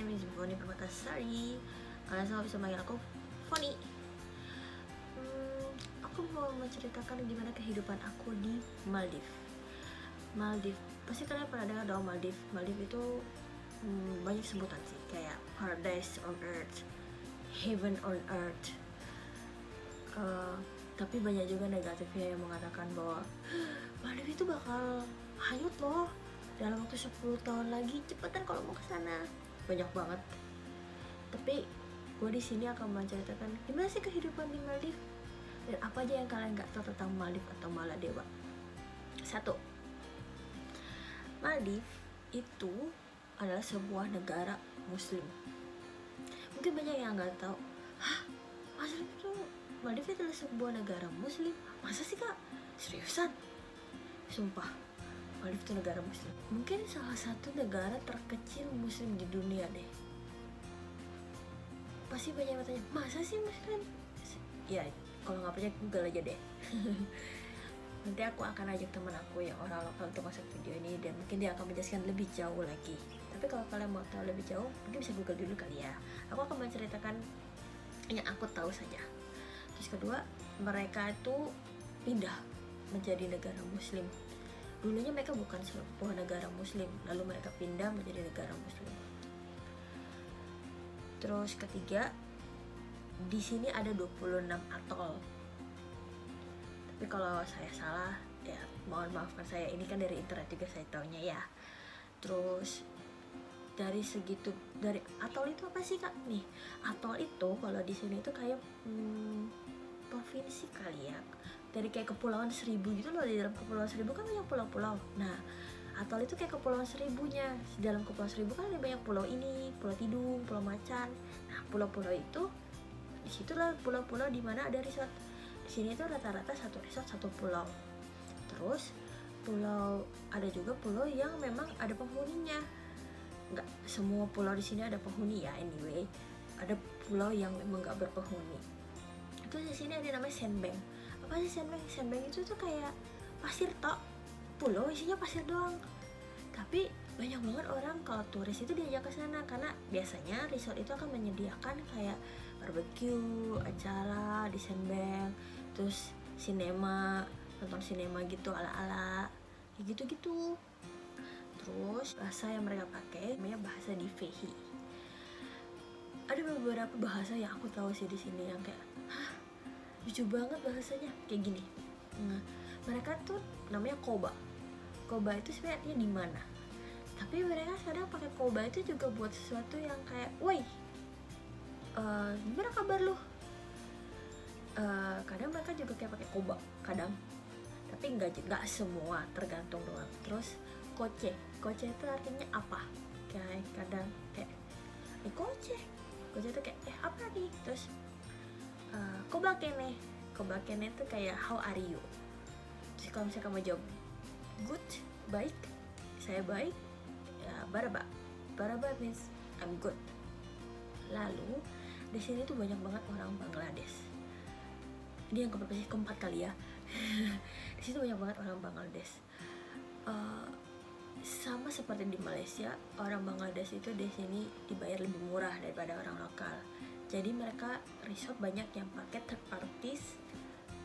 name is Foni Permatasari. Kalian semua bisa manggil aku Foni. Aku mau menceritakan gimana kehidupan aku di Maldives. Maldives, pasti kalian pernah dengar dong Maldives. Maldives itu banyak sebutan sih, kayak paradise on earth, heaven on earth. Tapi banyak juga negatifnya yang mengatakan bahwa Maldives itu bakal hanyut loh dalam waktu 10 tahun lagi, cepetan kalau mau ke sana. Banyak banget. Tapi gue di sini akan menceritakan gimana sih kehidupan di Maldives dan apa aja yang kalian nggak tahu tentang Maldives atau Maladewa. 1. Maldives itu adalah sebuah negara Muslim. Mungkin banyak yang nggak tahu. Maldives itu adalah sebuah negara Muslim. Masa sih kak? Seriusan? Sumpah, Maldives itu negara Muslim. Mungkin salah satu negara terkecil Muslim di dunia deh. Pasti banyak yang bertanya, masa sih Muslim? Ya, kalau nggak percaya Google aja deh. Nanti aku akan ajak teman aku yang orang lokal untuk masuk video ini dan mungkin dia akan menjelaskan lebih jauh lagi. Tapi kalau kalian mau tahu lebih jauh, mungkin bisa Google dulu kali ya. Aku akan menceritakan yang aku tahu saja. Terus kedua, mereka itu pindah menjadi negara Muslim. Dulunya mereka bukan sebuah negara Muslim, lalu mereka pindah menjadi negara Muslim. Terus ketiga, di sini ada 26 atol. Tapi kalau saya salah, ya mohon maafkan saya. Ini kan dari internet juga saya taunya ya. Terus dari segitu, dari atol itu apa sih kak? Nih, atol itu kalau di sini itu kayak provinsi kali ya, dari kayak kepulauan seribu gitu loh. Di dalam kepulauan seribu kan banyak pulau-pulau. Nah, atol itu kayak kepulauan seribunya. Di dalam kepulauan seribu kan ada banyak pulau ini, Pulau Tidung, Pulau Macan. Nah, pulau-pulau itu disitulah pulau-pulau di mana ada resort. Di sini tuh rata-rata satu resort satu pulau. Terus pulau, ada juga pulau yang memang ada penghuninya. Nggak semua pulau di sini ada penghuni ya. Anyway, ada pulau yang memang nggak berpenghuni. Terus di sini ada namanya sandbank. Apa sih sandbank? Sandbank itu tuh kayak pasir tok, pulau isinya pasir doang. Tapi banyak banget orang kalau turis itu diajak ke sana karena biasanya resort itu akan menyediakan kayak barbecue, acara di sandbank, terus sinema, nonton sinema gitu ala-ala kayak gitu-gitu. Terus bahasa yang mereka pakai namanya bahasa Divehi. Ada beberapa bahasa yang aku tahu sih di sini yang kayak lucu banget bahasanya, kayak gini. Nah, mereka tuh namanya koba. Koba itu sebenarnya di mana? Tapi mereka kadang pakai koba itu juga buat sesuatu yang kayak, woi, gimana kabar lu? Kadang mereka juga kayak pakai koba, kadang. Tapi nggak semua, tergantung doang. Terus koce itu artinya apa? Kayak kadang kayak koce itu kayak apa nih? Terus kobakene itu kayak how are you? Terus kalau misalnya kamu jawab good, baik, saya baik, ya baraba means I'm good. Lalu di sini tuh banyak banget orang Bangladesh. Ini yang keempat kali ya. Di situ banyak banget orang Bangladesh. Sama seperti di Malaysia, orang Bangladesh itu di sini dibayar lebih murah daripada orang lokal. Jadi mereka resort banyak yang pakai third parties,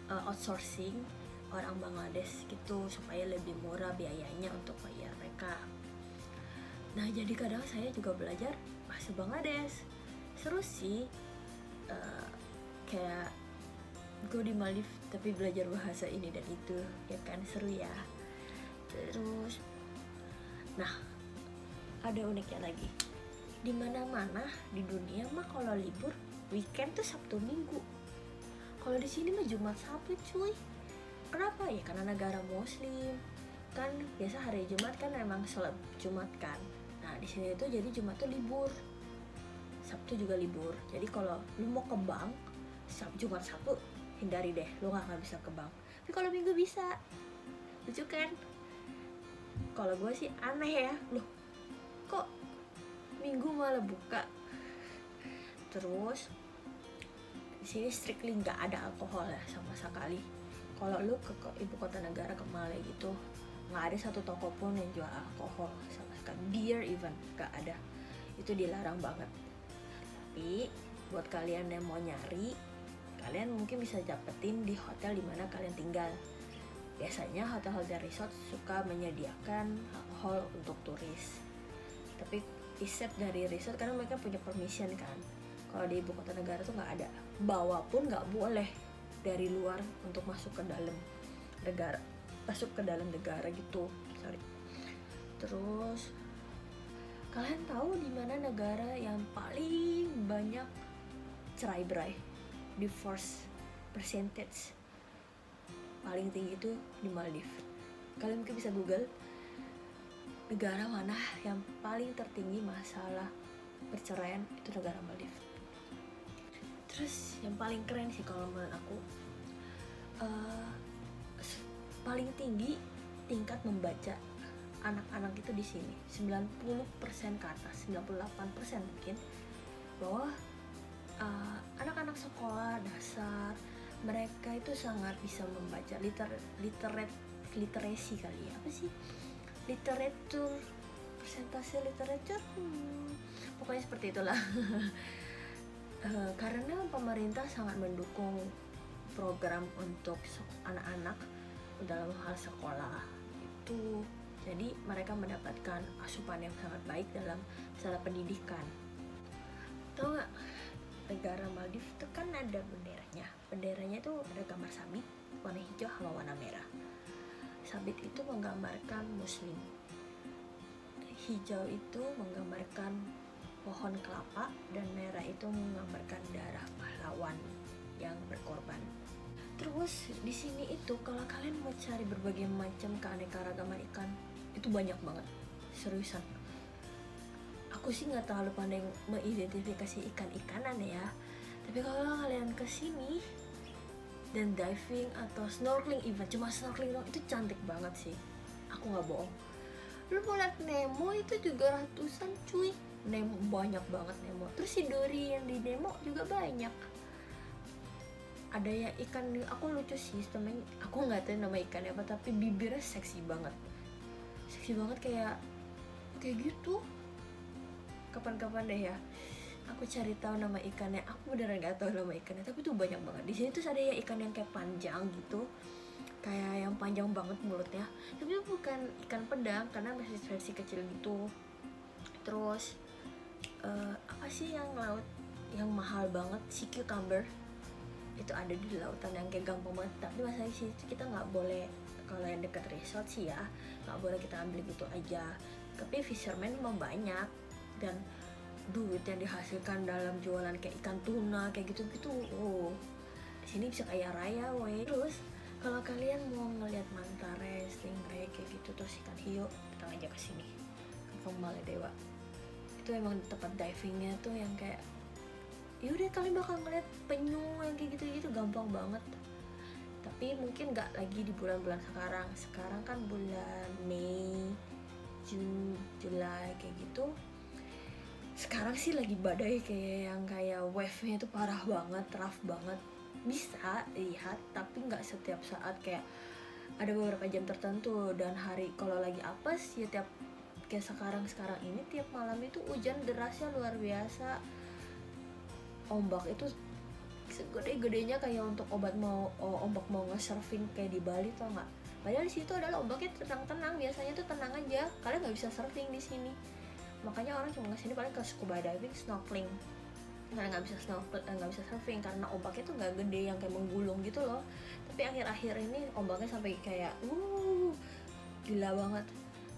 outsourcing orang Bangladesh gitu supaya lebih murah biayanya untuk bayar mereka. Nah, jadi kadang saya juga belajar bahasa Bangladesh. Seru sih, kayak gue di Maldives tapi belajar bahasa ini dan itu, ya kan, seru ya. Terus, nah, ada uniknya lagi. Di mana-mana di dunia mah kalau libur weekend tuh Sabtu Minggu. Kalau di sini mah Jumat Sabtu cuy. Kenapa? Ya karena negara Muslim. Kan biasa hari Jumat kan memang sholat Jumat kan. Nah, di sini tuh jadi Jumat tuh libur. Sabtu juga libur. Jadi kalau lu mau ke bank Jumat Sabtu hindari deh, lu gak bisa ke bank. Tapi kalau Minggu bisa. Lucu kan? Kalau gue sih aneh ya. Loh, kok Minggu malah buka? Terus di sini strictly nggak ada alkohol ya sama sekali. Kalau lu ke ibu kota negara, ke Malai gitu, nggak ada satu toko pun yang jual alkohol sama sekali. Beer even nggak ada. itu dilarang banget. Tapi buat kalian yang mau nyari, kalian mungkin bisa dapetin di hotel dimana kalian tinggal. Biasanya hotel-hotel resort suka menyediakan hall untuk turis, tapi except dari resort karena mereka punya permission kan. Kalau di ibu kota negara tuh nggak ada, bawa pun nggak boleh dari luar untuk masuk ke dalam negara gitu, sorry. Terus kalian tahu di mana negara yang paling banyak cerai-berai, divorce percentage paling tinggi itu di Maldives. Kalian mungkin bisa google negara mana yang paling tertinggi masalah perceraian, itu negara Maldives. Terus yang paling keren sih kalau menurut aku, paling tinggi tingkat membaca anak-anak itu di sini 90% ke atas, 98% mungkin, bahwa anak-anak sekolah dasar mereka itu sangat bisa membaca, literasi kali ya, apa sih literatur, persentase literatur, pokoknya seperti itulah. Karena pemerintah sangat mendukung program untuk anak-anak dalam hal sekolah itu, jadi mereka mendapatkan asupan yang sangat baik dalam masalah pendidikan. Tahu nggak, negara Maldives itu kan ada benderanya itu ada gambar sabit warna hijau sama warna merah. Sabit itu menggambarkan muslim, hijau itu menggambarkan pohon kelapa, dan merah itu menggambarkan darah pahlawan yang berkorban. Terus di sini itu kalau kalian mau cari berbagai macam keanekaragaman ikan, itu banyak banget, seriusan. Aku sih nggak terlalu pandai mengidentifikasi ikan-ikanan ya, tapi kalau kalian kesini dan diving atau snorkeling, even cuma snorkeling dong, itu cantik banget sih, aku nggak bohong. Lu mau liat Nemo itu juga ratusan cuy, Nemo banyak banget Nemo. Terus si Dory yang di Nemo juga banyak. Ada yang ikan, aku lucu sih temen, aku nggak tahu nama ikannya apa, tapi bibirnya seksi banget kayak gitu. Kapan-kapan deh ya aku cari tahu nama ikannya, aku beneran nggak tahu nama ikannya, tapi tuh banyak banget di sini. Tuh ada ya ikan yang kayak panjang gitu, kayak yang panjang banget mulutnya, tapi itu bukan ikan pedang karena masih versi kecil gitu. Terus apa sih yang laut yang mahal banget, si cucumber itu ada di lautan yang kayak gampang banget, tapi masalahnya sih kita nggak boleh, kalau yang dekat resort sih ya nggak boleh kita ambil gitu aja. Tapi fisherman memang banyak, dan duit yang dihasilkan dalam jualan kayak ikan tuna kayak gitu-gitu, di sini bisa kaya raya weh. Terus kalau kalian mau ngelihat mantare, stingray kayak gitu, terus ikan hiu, datang aja ke sini, ke Maladewa. Itu emang tempat divingnya tuh yang kayak yaudah kalian bakal ngeliat penyu yang kayak gitu-gitu, gampang banget. Tapi mungkin nggak lagi di bulan-bulan sekarang kan bulan Mei, Juni, Juli kayak gitu. Sekarang sih lagi badai, kayak wave-nya itu parah banget, rough banget. Bisa lihat tapi nggak setiap saat, kayak ada beberapa jam tertentu. Dan hari kalau lagi apes ya kayak sekarang ini tiap malam itu hujan derasnya luar biasa. Ombak itu segede-gedenya kayak untuk ombak mau nge-surfing kayak di Bali, tau nggak? Padahal di situ adalah ombaknya tenang-tenang, biasanya tuh tenang aja, kalian nggak bisa surfing di sini. Makanya orang cuma kesini paling ke scuba diving, snorkeling. Kalian nggak bisa surfing karena ombaknya tuh nggak gede yang kayak menggulung gitu loh. Tapi akhir-akhir ini ombaknya sampai kayak gila banget.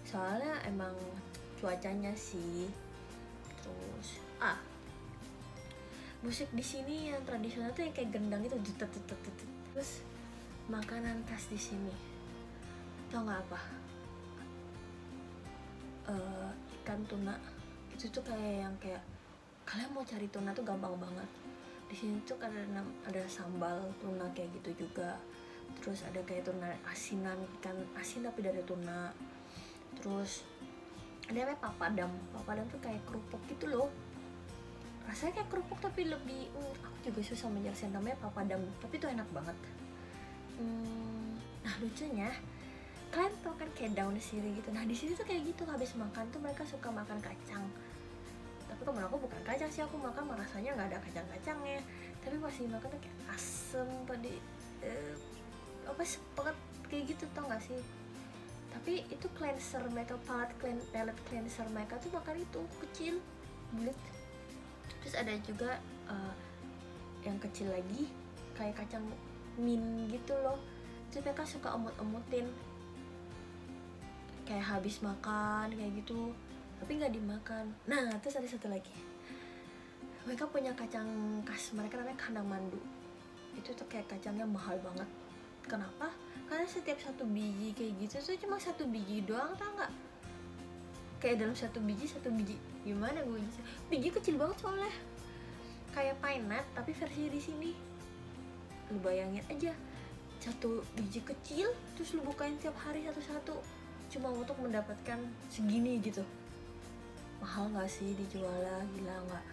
Soalnya emang cuacanya sih. Terus musik di sini yang tradisional tuh yang kayak gendang itu, terus makanan khas di sini, tau nggak apa? Ikan tuna itu tuh kayak kalian mau cari tuna tuh gampang banget. Di sini tuh karena ada sambal tuna kayak gitu juga. Terus ada kayak tuna asinan, ikan asin tapi dari tuna. Terus ada namanya papadam tuh kayak kerupuk gitu loh. Rasanya kayak kerupuk tapi lebih aku juga susah menjelaskan namanya papadam, tapi itu enak banget. Nah lucunya, kalian tau kan kayak daun sirih gitu. Nah di sini tuh kayak gitu, habis makan tuh mereka suka makan kacang. Tapi tapi temen aku bukan kacang sih, aku makan rasanya nggak ada kacang-kacangnya, tapi masih makan tuh kayak asem tadi, apa sepet kayak gitu, tau gak sih. Tapi itu cleanser mereka, palate cleanser mereka tuh makan itu kecil bulat. Terus ada juga yang kecil lagi kayak kacang mint gitu loh, terus mereka suka emut-emutin kayak habis makan kayak gitu, tapi nggak dimakan. Nah terus ada satu lagi, mereka punya kacang khas mereka namanya kandang mandu. Itu tuh kayak kacangnya mahal banget. Kenapa? Karena setiap satu biji kayak gitu tuh cuma satu biji doang, tau nggak? Kayak dalam satu biji gimana gue bisa? Biji kecil banget soalnya, kayak pine nut tapi versi di sini. Lu bayangin aja, satu biji kecil terus lu bukain tiap hari satu-satu cuma untuk mendapatkan segini gitu. Mahal nggak sih dijualnya? Gila nggak?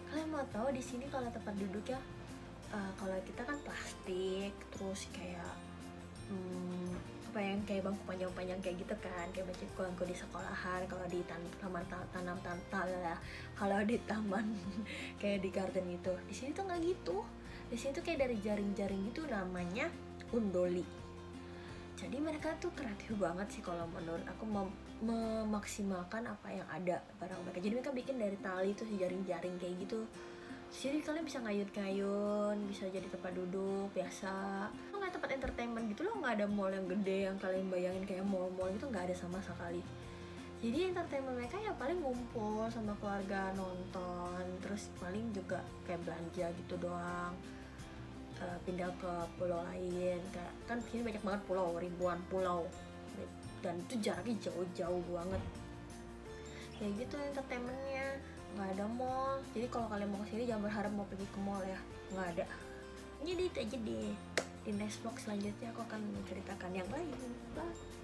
Kalian mau tahu di sini kalau tempat duduk ya, kalau kita kan plastik, terus kayak apa yang kayak bangku panjang-panjang kayak gitu kan, kayak bangku di sekolahan, kalau di kalau di taman kayak di garden gitu. Di sini tuh nggak gitu. Di sini tuh kayak dari jaring-jaring gitu, namanya undoli. Jadi mereka tuh kreatif banget sih kalau menurut aku, memaksimalkan apa yang ada barang mereka. Jadi mereka bikin dari tali tuh jaring-jaring kayak gitu. Jadi kalian bisa ngayun-ngayun, bisa jadi tempat duduk biasa. Nggak tempat entertainment gitu loh, nggak ada mall yang gede yang kalian bayangin kayak mall-mall itu, nggak ada sama sekali. Jadi entertainment mereka ya paling ngumpul sama keluarga nonton, terus paling juga kayak belanja gitu doang. Pindah ke pulau lain, kan sini banyak banget pulau, ribuan pulau, dan itu jaraknya jauh-jauh banget. Kayak gitu entertainmentnya, nggak ada mall. Jadi kalau kalian mau kesini jangan berharap mau pergi ke mall ya, nggak ada. Jadi itu aja deh, di next vlog selanjutnya aku akan menceritakan yang lain. Bye.